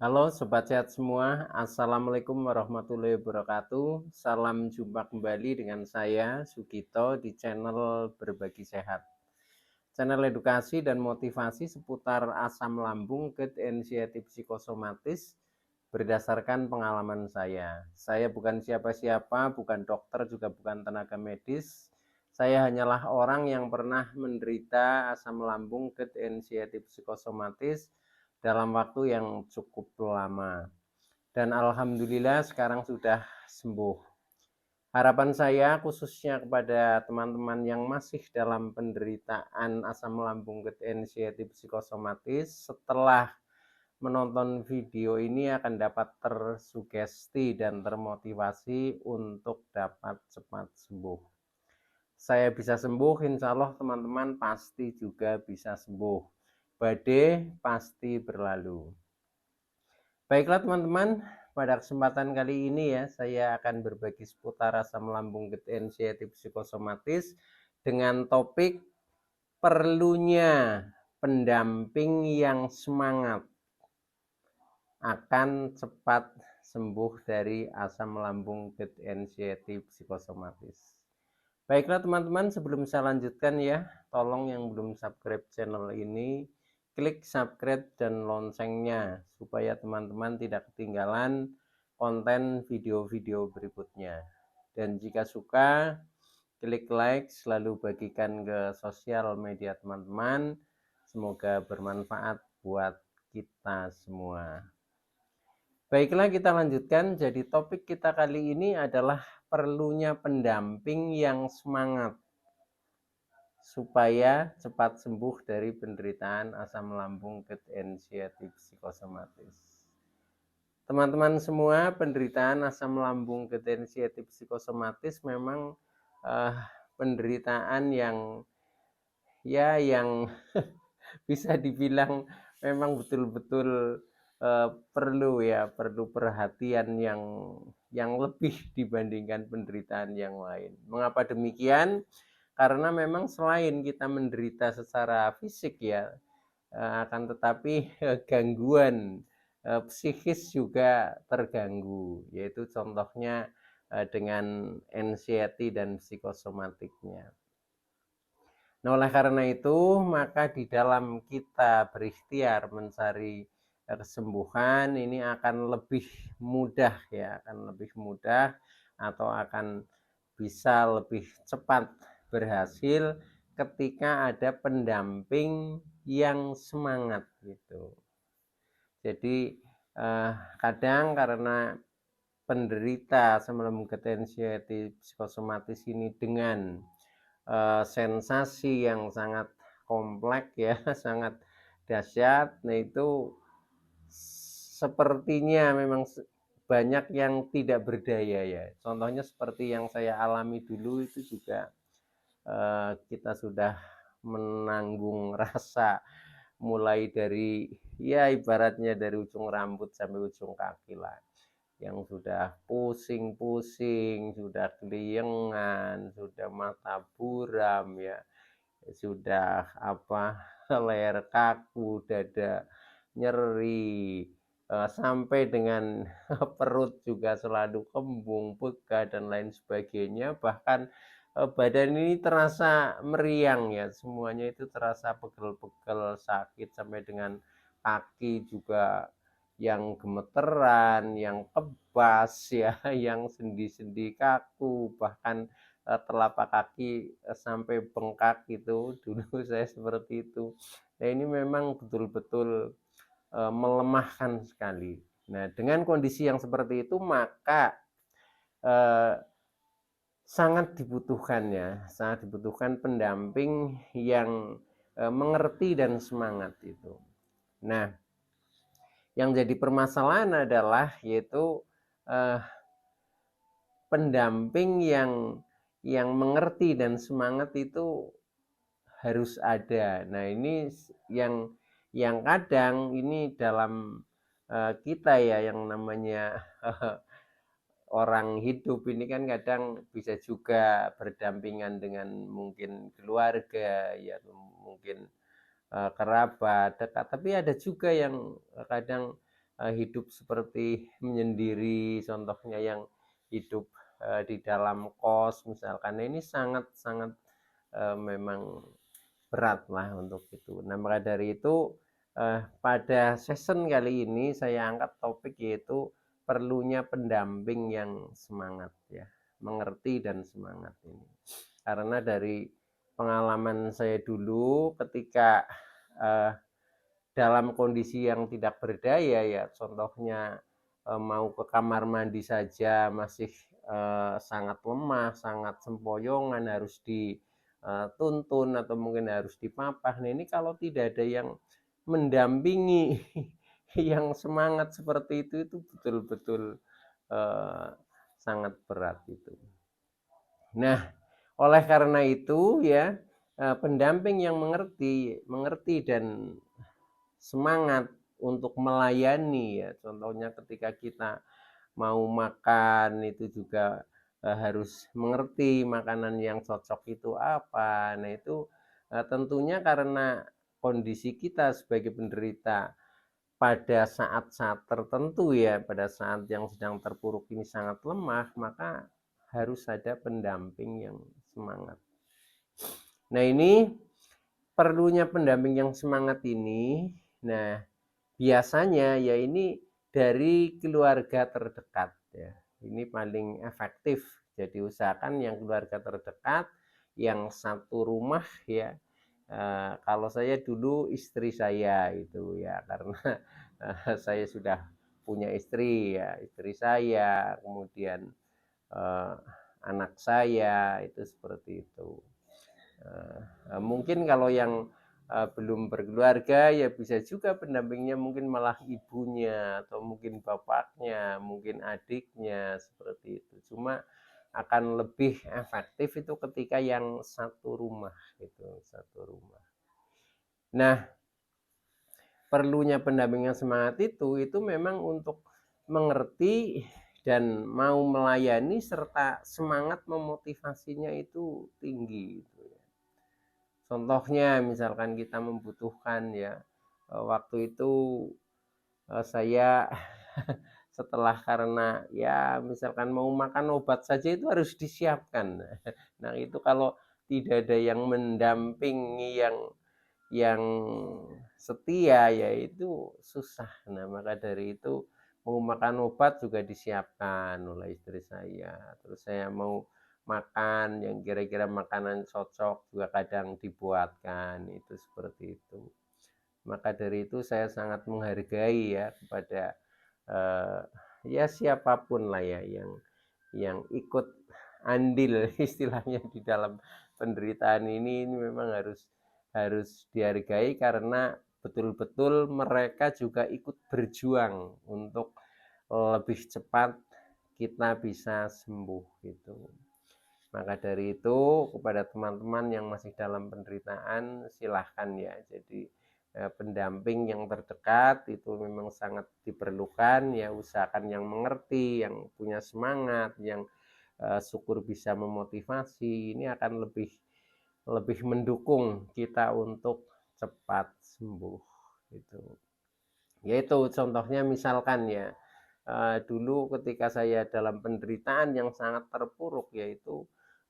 Halo Sobat Sehat semua, Assalamualaikum warahmatullahi wabarakatuh. Salam jumpa kembali dengan saya Sugito di channel Berbagi Sehat. Channel edukasi dan motivasi seputar asam lambung, GERD, anxiety psikosomatis berdasarkan pengalaman saya. Saya bukan siapa-siapa, bukan dokter, juga bukan tenaga medis. Saya hanyalah orang yang pernah menderita asam lambung, GERD, anxiety psikosomatis dalam waktu yang cukup lama. Dan alhamdulillah sekarang sudah sembuh. Harapan saya khususnya kepada teman-teman yang masih dalam penderitaan asam lambung, GERD, anxiety psikosomatis, setelah menonton video ini akan dapat tersugesti dan termotivasi untuk dapat cepat sembuh. Saya bisa sembuh, insya Allah teman-teman pasti juga bisa sembuh. Badai pasti berlalu. Baiklah teman-teman, pada kesempatan kali ini ya saya akan berbagi seputar asam lambung, GERD, anxiety psikosomatis dengan topik perlunya pendamping yang semangat akan cepat sembuh dari asam lambung, GERD, anxiety psikosomatis. Baiklah teman-teman, sebelum saya lanjutkan ya, tolong yang belum subscribe channel ini klik subscribe dan loncengnya supaya teman-teman tidak ketinggalan konten video-video berikutnya. Dan jika suka, klik like, selalu bagikan ke sosial media teman-teman. Semoga bermanfaat buat kita semua. Baiklah, kita lanjutkan. Jadi topik kita kali ini adalah perlunya pendamping yang semangat supaya cepat sembuh dari penderitaan asam lambung, GERD, anxiety psikosomatis. Teman-teman semua, penderitaan asam lambung, GERD, anxiety psikosomatis memang penderitaan yang bisa dibilang memang betul-betul perlu perhatian yang lebih dibandingkan penderitaan yang lain. Mengapa demikian? Karena memang selain kita menderita secara fisik ya, akan tetapi gangguan psikis juga terganggu, yaitu contohnya dengan anxiety dan psikosomatiknya. Nah, oleh karena itu, maka di dalam kita berikhtiar mencari kesembuhan ini akan lebih mudah ya, akan lebih mudah atau akan bisa lebih cepat berhasil ketika ada pendamping yang semangat gitu. Jadi kadang karena penderita asam lambung, GERD, anxiety psikosomatis ini dengan sensasi yang sangat kompleks ya, sangat dahsyat. Nah itu sepertinya memang banyak yang tidak berdaya ya. Contohnya seperti yang saya alami dulu itu juga kita sudah menanggung rasa mulai dari ya ibaratnya dari ujung rambut sampai ujung kaki lah, yang sudah pusing-pusing, sudah keliengan, sudah mata buram ya, sudah leher kaku, dada nyeri, sampai dengan perut juga selalu kembung, pegal dan lain sebagainya. Bahkan badan ini terasa meriang ya, semuanya itu terasa pegel-pegel, sakit, sampai dengan kaki juga yang gemeteran, yang kebas ya, yang sendi-sendi kaku, bahkan telapak kaki sampai bengkak itu. Dulu saya seperti itu. Nah ini memang betul-betul melemahkan sekali. Nah dengan kondisi yang seperti itu maka eh, sangat dibutuhkan pendamping yang mengerti dan semangat itu. Nah yang jadi permasalahan adalah yaitu eh, pendamping yang mengerti dan semangat itu harus ada. Nah ini yang kadang ini dalam kita ya yang namanya orang hidup ini kan kadang bisa juga berdampingan dengan mungkin keluarga ya, mungkin kerabat dekat, tapi ada juga yang kadang hidup seperti menyendiri, contohnya yang hidup di dalam kos misalkan. Ini sangat-sangat memang berat lah untuk itu. Nah, maka dari itu pada session kali ini saya angkat topik yaitu perlunya pendamping yang semangat ya, mengerti dan semangat ini. Karena dari pengalaman saya dulu ketika dalam kondisi yang tidak berdaya ya, contohnya mau ke kamar mandi saja masih sangat lemah, sangat sempoyongan, harus dituntun atau mungkin harus dipapah. Nah, ini kalau tidak ada yang mendampingi yang semangat seperti itu betul-betul eh, sangat berat itu. Nah, oleh karena itu ya, pendamping yang mengerti dan semangat untuk melayani ya. Contohnya ketika kita mau makan itu juga harus mengerti makanan yang cocok itu apa. Nah, itu tentunya karena kondisi kita sebagai penderita pada saat-saat tertentu ya, pada saat yang sedang terpuruk ini sangat lemah, maka harus ada pendamping yang semangat. Nah, ini perlunya pendamping yang semangat ini, nah biasanya ya ini dari keluarga terdekat ya. Ini paling efektif. Jadi usahakan yang keluarga terdekat, yang satu rumah ya. Kalau saya dulu istri saya itu ya, karena saya sudah punya istri ya, istri saya, kemudian eh, anak saya itu seperti itu. Mungkin kalau yang belum berkeluarga ya bisa juga pendampingnya mungkin malah ibunya atau mungkin bapaknya, mungkin adiknya seperti itu. Cuma akan lebih efektif itu ketika yang satu rumah gitu, satu rumah. Nah, perlunya pendamping yang semangat itu memang untuk mengerti dan mau melayani serta semangat memotivasinya itu tinggi gitu ya. Contohnya misalkan kita membutuhkan ya, waktu itu saya setelah karena ya misalkan mau makan obat saja itu harus disiapkan. Nah, itu kalau tidak ada yang mendampingi yang setia ya itu susah. Nah, maka dari itu mau makan obat juga disiapkan oleh istri saya. Terus saya mau makan yang kira-kira makanan cocok juga kadang dibuatkan, itu seperti itu. Maka dari itu saya sangat menghargai ya kepada eh, ya siapapun lah ya yang ikut andil istilahnya di dalam penderitaan ini memang harus harus dihargai karena betul-betul mereka juga ikut berjuang untuk lebih cepat kita bisa sembuh gitu. Maka dari itu kepada teman-teman yang masih dalam penderitaan silahkan ya. Jadi pendamping yang terdekat itu memang sangat diperlukan ya, usahakan yang mengerti, yang punya semangat, yang syukur bisa memotivasi, ini akan lebih lebih mendukung kita untuk cepat sembuh gitu. Yaitu contohnya misalkan ya dulu ketika saya dalam penderitaan yang sangat terpuruk yaitu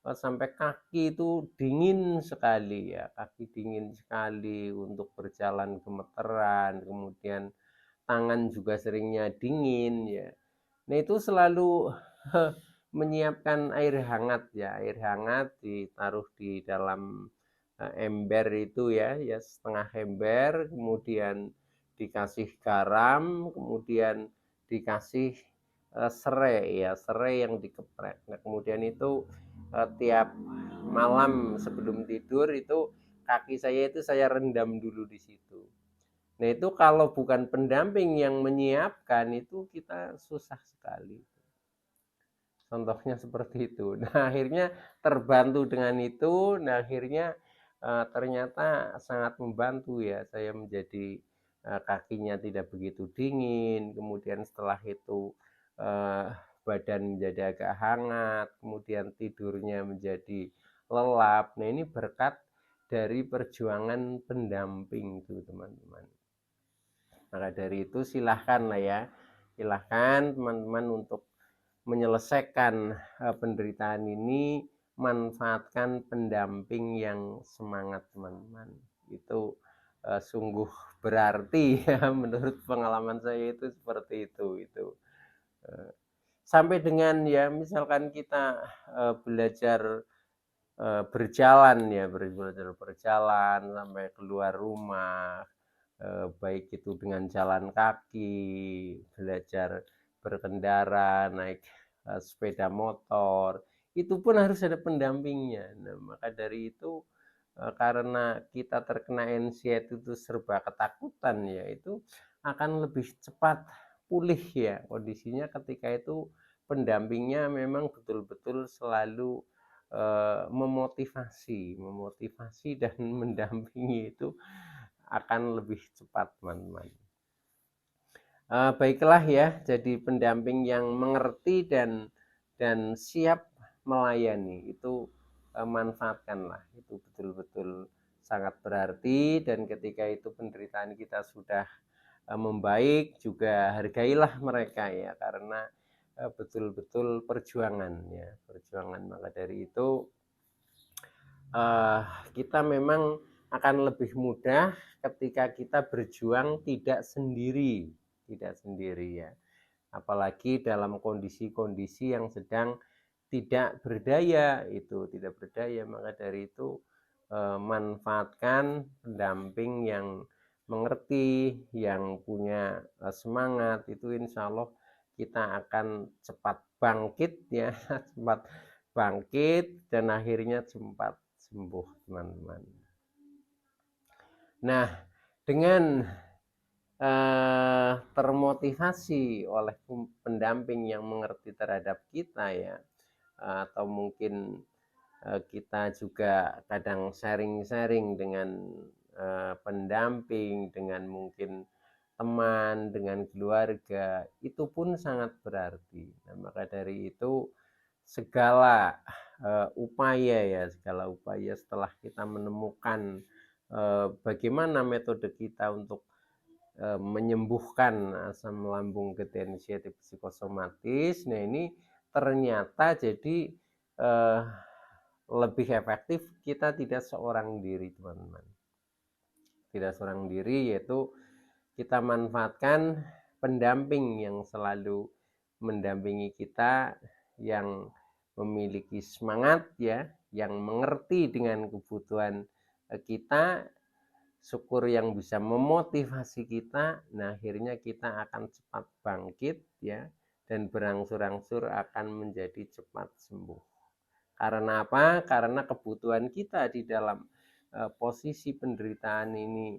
sampai kaki itu dingin sekali ya, kaki dingin sekali untuk berjalan gemeteran, kemudian tangan juga seringnya dingin ya. Nah, itu selalu menyiapkan air hangat ya, air hangat ditaruh di dalam ember itu ya, ya setengah ember, kemudian dikasih garam, kemudian dikasih serai ya, serai yang dikeprek. Nah, kemudian itu tiap malam sebelum tidur itu kaki saya itu saya rendam dulu di situ. Nah, itu kalau bukan pendamping yang menyiapkan itu kita susah sekali. Contohnya seperti itu. Nah, akhirnya terbantu dengan itu. Nah, akhirnya ternyata sangat membantu ya. Saya menjadi kakinya tidak begitu dingin. Kemudian setelah itu eh, badan menjadi agak hangat. Kemudian tidurnya menjadi lelap. Nah, ini berkat dari perjuangan pendamping itu teman-teman. Maka dari itu silahkan lah ya, silahkan teman-teman untuk menyelesaikan penderitaan ini, manfaatkan pendamping yang semangat teman-teman. Itu sungguh berarti ya, menurut pengalaman saya itu seperti itu. Sampai dengan ya misalkan kita belajar berjalan ya, belajar berjalan sampai keluar rumah, baik itu dengan jalan kaki, belajar berkendara, naik sepeda motor, itu pun harus ada pendampingnya. Nah, maka dari itu karena kita terkena anxiety itu serba ketakutan ya, itu akan lebih cepat pulih ya kondisinya ketika itu pendampingnya memang betul-betul selalu memotivasi dan mendampingi, itu akan lebih cepat teman-teman. Baiklah ya, jadi pendamping yang mengerti dan siap melayani itu manfaatkanlah, itu betul-betul sangat berarti. Dan ketika itu penderitaan kita sudah membaik, juga hargailah mereka ya, karena betul-betul perjuangan ya, perjuangan. Maka dari itu kita memang akan lebih mudah ketika kita berjuang tidak sendiri ya. Apalagi dalam kondisi-kondisi yang sedang tidak berdaya, maka dari itu manfaatkan pendamping yang mengerti, yang punya semangat, itu insya Allah kita akan cepat bangkit ya, cepat bangkit dan akhirnya cepat sembuh teman-teman. Nah, dengan termotivasi oleh pendamping yang mengerti terhadap kita ya, atau mungkin kita juga kadang sharing-sharing dengan pendamping, dengan mungkin teman, dengan keluarga, itu pun sangat berarti. Nah, maka dari itu segala segala upaya setelah kita menemukan bagaimana metode kita untuk menyembuhkan asam lambung ketensiatif psikosomatis. Nah, ini ternyata jadi lebih efektif kita tidak seorang diri teman-teman, tidak seorang diri, yaitu kita manfaatkan pendamping yang selalu mendampingi kita, yang memiliki semangat ya, yang mengerti dengan kebutuhan kita, syukur yang bisa memotivasi kita. Nah, akhirnya kita akan cepat bangkit ya, dan berangsur-angsur akan menjadi cepat sembuh. Karena apa? Karena kebutuhan kita di dalam posisi penderitaan ini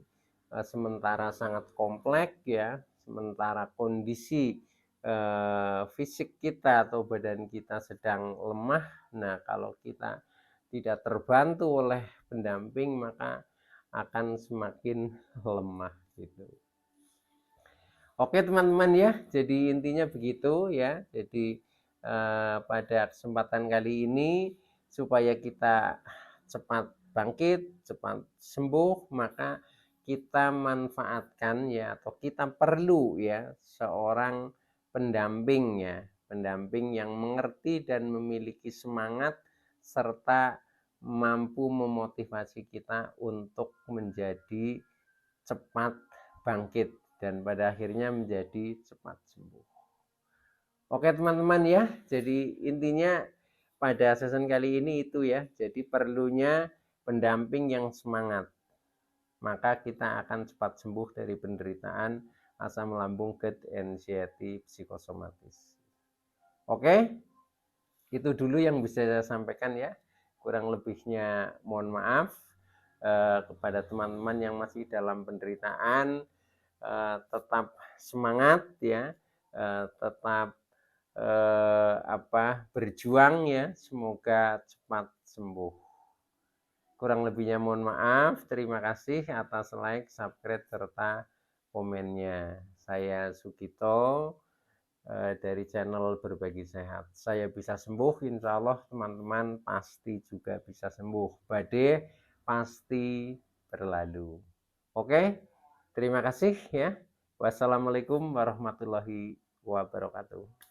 sementara sangat kompleks ya, sementara kondisi fisik kita atau badan kita sedang lemah. Nah, kalau kita tidak terbantu oleh pendamping, maka akan semakin lemah gitu. Oke teman-teman ya, jadi intinya begitu ya. Jadi pada kesempatan kali ini, supaya kita cepat bangkit, cepat sembuh, maka kita manfaatkan ya, atau kita perlu ya seorang pendamping ya, pendamping yang mengerti dan memiliki semangat serta mampu memotivasi kita untuk menjadi cepat bangkit dan pada akhirnya menjadi cepat sembuh. Oke teman-teman ya, jadi intinya pada season kali ini itu ya, jadi perlunya pendamping yang semangat, maka kita akan cepat sembuh dari penderitaan asam lambung GERD anxiety psikosomatis. Oke, itu dulu yang bisa saya sampaikan ya, kurang lebihnya mohon maaf. Kepada teman-teman yang masih dalam penderitaan, tetap semangat ya, tetap berjuang ya, semoga cepat sembuh. Kurang lebihnya mohon maaf. Terima kasih atas like, subscribe serta komennya. Saya Sugito dari channel Berbagi Sehat. Saya bisa sembuh, insya Allah teman-teman pasti juga bisa sembuh. Badai pasti berlalu. Oke, terima kasih ya. Wassalamualaikum warahmatullahi wabarakatuh.